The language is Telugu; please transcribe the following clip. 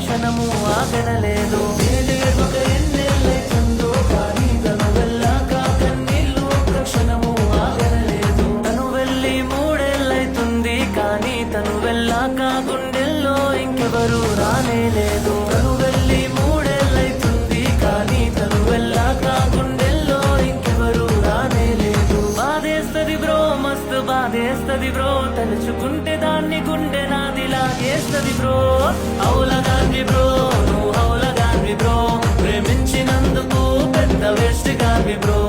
క్షణము ఆగనలేదు. ఒక ఎన్నెల్లైతుందో కానీ తను వెళ్ళాక కన్నీళ్ళు ఒక్క క్షణము ఆగనలేదు. తను వెళ్ళి 3 ఏళ్ళైతుంది కానీ తను వెళ్ళాక గుండెల్లో ఇంకెవరు రానేలేదు. తను వెళ్ళి 3 ఏళ్ళైతుంది కానీ తను వెళ్ళాక గుండెల్లో ఇంకెవరు రానేలేదు. బాధేస్తది బ్రో, మస్తు బాధేస్తది బ్రో, తలుచుకుంటే దాన్ని గుండె నాది లాగేస్తది బ్రో. అవులగాన్ని బ్రో, నువ్వు అవులగాన్ని బ్రో, ప్రేమించినందుకు పెద్ద వేస్ట్ గాని బ్రో.